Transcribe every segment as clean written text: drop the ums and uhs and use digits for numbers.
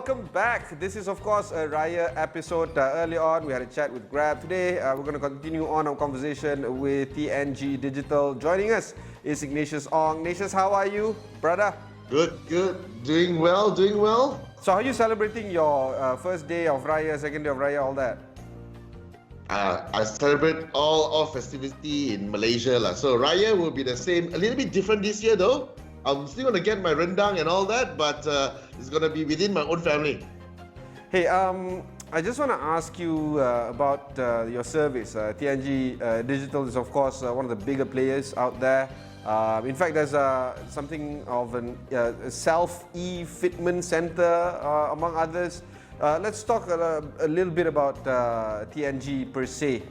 welcome back. This is, of course, a Raya episode. Early on, we had a chat with Grab. Today, we're going to continue on our conversation with TNG Digital. Joining us is Ignatius Ong. Ignatius, how are you, brother? Good. Doing well. So how are you celebrating your first day of Raya, second day of Raya, all that? I celebrate all festivity in Malaysia. So Raya will be the same, a little bit different this year though. I'm still going to get my rendang and all that, but it's going to be within my own family. Hey, I just want to ask you about your service. TNG Digital is, of course, one of the bigger players out there. In fact, there's something of a self-e-fitment center, among others. Let's talk a little bit about TNG per se.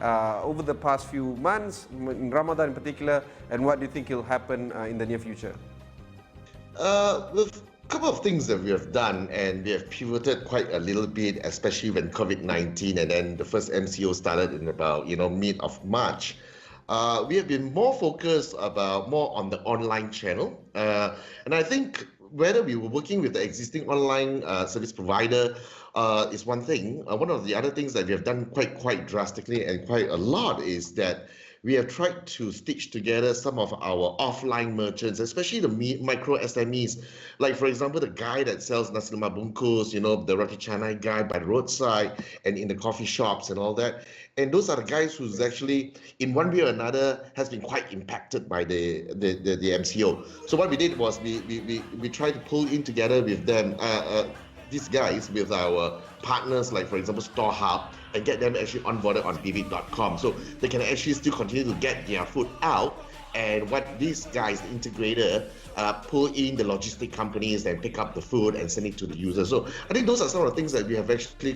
Over the past few months, in Ramadan in particular, and what do you think will happen in the near future? With a couple of things that we have done, and we have pivoted quite a little bit, especially when COVID-19 and then the first MCO started in about mid of March. We have been more focused more on the online channel, and I think whether we were working with the existing online service provider is one thing. One of the other things that we have done quite drastically and quite a lot is that we have tried to stitch together some of our offline merchants, especially the micro SMEs. Like, for example, the guy that sells nasi lemak bungkus, the roti canai guy by the roadside and in the coffee shops and all that. And those are the guys who's actually, in one way or another, has been quite impacted by the MCO. So what we did was we tried to pull in together with them, these guys, with our partners, like for example StoreHub, and get them actually onboarded on Vivid.com, so they can actually still continue to get their food out. And what these guys, the integrator, pull in the logistic companies and pick up the food and send it to the user. So I think those are some of the things that we have actually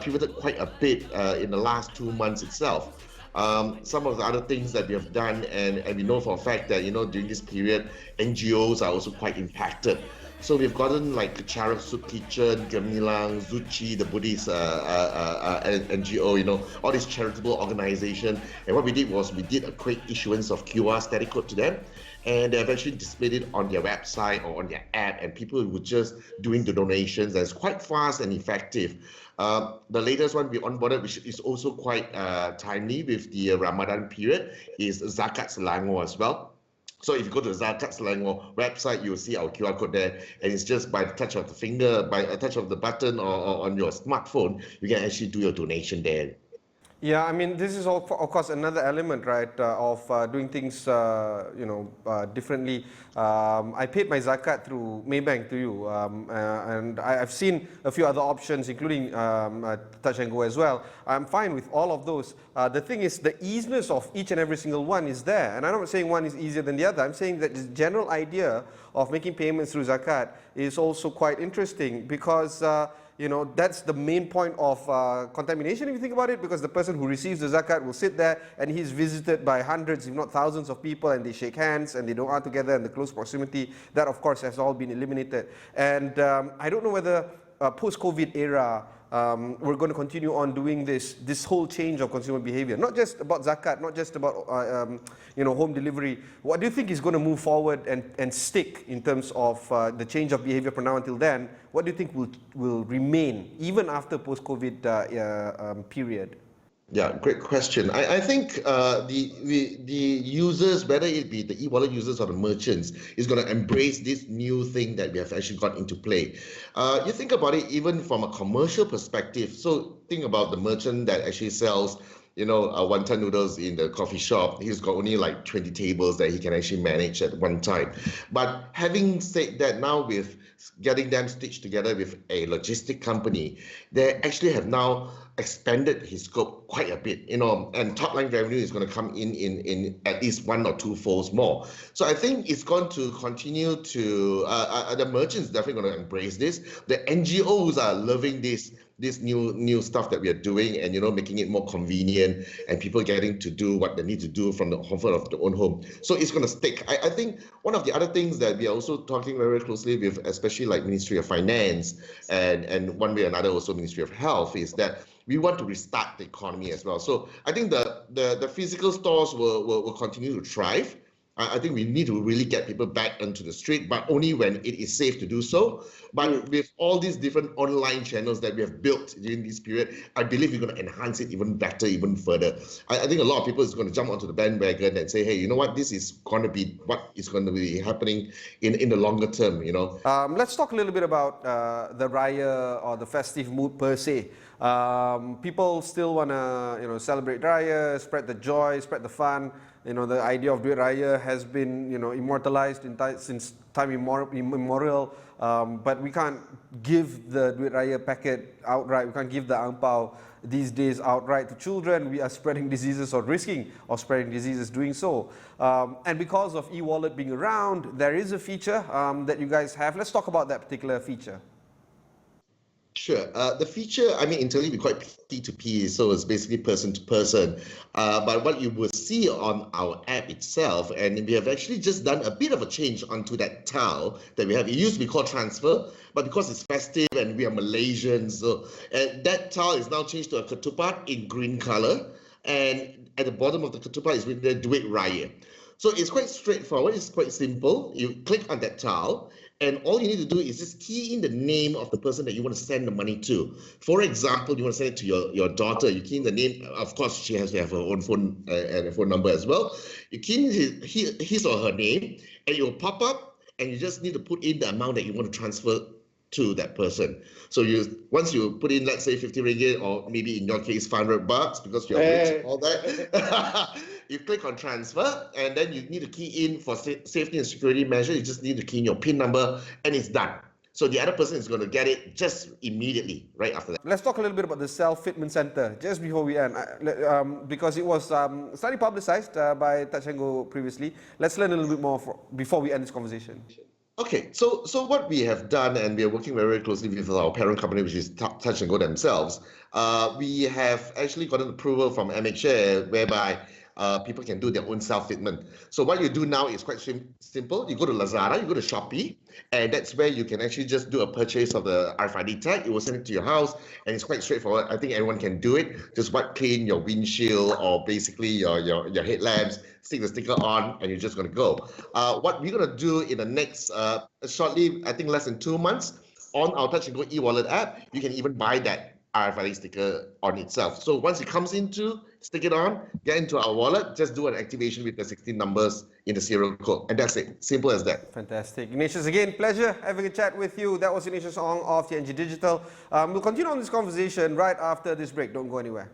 pivoted quite a bit in the last 2 months itself. Some of the other things that we have done, and we know for a fact that during this period, NGOs are also quite impacted. So we've gotten like Charity Soup Kitchen, Gemilang, Zuchi, the Buddhist NGO, all these charitable organizations. And what we did was we did a quick issuance of QR static code to them, and they've actually displayed it on their website or on their app, and people were just doing the donations. And it's quite fast and effective. The latest one we onboarded, which is also quite timely with the Ramadan period, is Zakat Selangor as well. So if you go to the Zakat Selangor website, you'll see our QR code there, and it's just by the touch of the finger, by a touch of the button or on your smartphone, you can actually do your donation there. Yeah, I mean, this is, of course, another element, right, of doing things, differently. I paid my zakat through Maybank to you, and I've seen a few other options, including Touch and Go as well. I'm fine with all of those. The thing is, the easiness of each and every single one is there. And I'm not saying one is easier than the other. I'm saying that the general idea of making payments through zakat is also quite interesting, because that's the main point of contamination, if you think about it, because the person who receives the zakat will sit there and he's visited by hundreds, if not thousands of people, and they shake hands and they don't are together in the close proximity. That, of course, has all been eliminated. And I don't know whether post-COVID era, we're going to continue on doing this whole change of consumer behavior, not just about zakat, not just about home delivery. What do you think is going to move forward and stick in terms of the change of behavior from now until then? What do you think will remain even after post-COVID period? Yeah, great question. I think the users, whether it be the e-wallet users or the merchants, is going to embrace this new thing that we have actually got into play. You think about it even from a commercial perspective. So think about the merchant that actually sells wonton noodles in the coffee shop. He's got only like 20 tables that he can actually manage at one time. But having said that, now with getting them stitched together with a logistic company, they actually have now expanded his scope quite a bit, and top line revenue is going to come in at least 1 or 2 folds more. So I think it's going to continue to, the merchants definitely going to embrace this. The NGOs are loving this new stuff that we are doing, and making it more convenient, and people getting to do what they need to do from the comfort of their own home. So it's going to stick. I think one of the other things that we are also talking very closely with, especially like Ministry of Finance and one way or another also Ministry of Health, is that we want to restart the economy as well. So I think the physical stores will continue to thrive, I think we need to really get people back onto the street, but only when it is safe to do so. But with all these different online channels that we have built during this period, I believe we're going to enhance it even better, even further. I think a lot of people is going to jump onto the bandwagon and say, hey, you know what, this is going to be what is going to be happening in the longer term, you know. Let's talk a little bit about the Raya or the festive mood per se. People still want to, celebrate Raya, spread the joy, spread the fun. The idea of duit Raya has been, immortalized since time immemorial. But we can't give the duit Raya packet outright. We can't give the ang pao these days outright to children. We are spreading diseases or risking of spreading diseases doing so. And because of e-wallet being around, there is a feature that you guys have. Let's talk about that particular feature. Sure. The feature, internally we call it P2P, so it's basically person to person. But what you will see on our app itself, and we have actually just done a bit of a change onto that tile that we have. It used to be called transfer, but because it's festive and we are Malaysians, so that tile is now changed to a ketupat in green color. And at the bottom of the ketupat is written the duit Raya. So it's quite straightforward. It's quite simple. You click on that tile, and all you need to do is just key in the name of the person that you want to send the money to. For example, you want to send it to your daughter. You key in the name. Of course, she has to have her own phone and a phone number as well. You key in his or her name, and it will pop up, and you just need to put in the amount that you want to transfer to that person. So once you put in, let's say 50 ringgit, or maybe in your case $500 because you're rich and all that, you click on transfer, and then you need to key in for safety and security measure. You just need to key in your PIN number, and it's done. So the other person is going to get it just immediately right after that. Let's talk a little bit about the Self-Fitment Center just before we end, because it was slightly publicized by Touch 'n Go previously. Let's learn a little bit more before we end this conversation. Okay, so what we have done, and we are working very, very closely with our parent company, which is Touch 'n Go themselves, we have actually gotten approval from MHA whereby people can do their own self-fitment. So what you do now is quite simple. You go to Lazada, you go to Shopee, and that's where you can actually just do a purchase of the RFID tag. It will send it to your house, and it's quite straightforward. I think everyone can do it. Just wipe clean your windshield or basically your headlamps, stick the sticker on, and you're just going to go. What we're going to do in the next, shortly, I think less than 2 months, on our Touch 'n Go e-wallet app, you can even buy that RFID sticker on itself. So once it comes into, stick it on, get into our wallet, just do an activation with the 16 numbers in the serial code. And that's it. Simple as that. Fantastic. Ignatius, again, pleasure having a chat with you. That was Ignatius Ong of TNG Digital. We'll continue on this conversation right after this break. Don't go anywhere.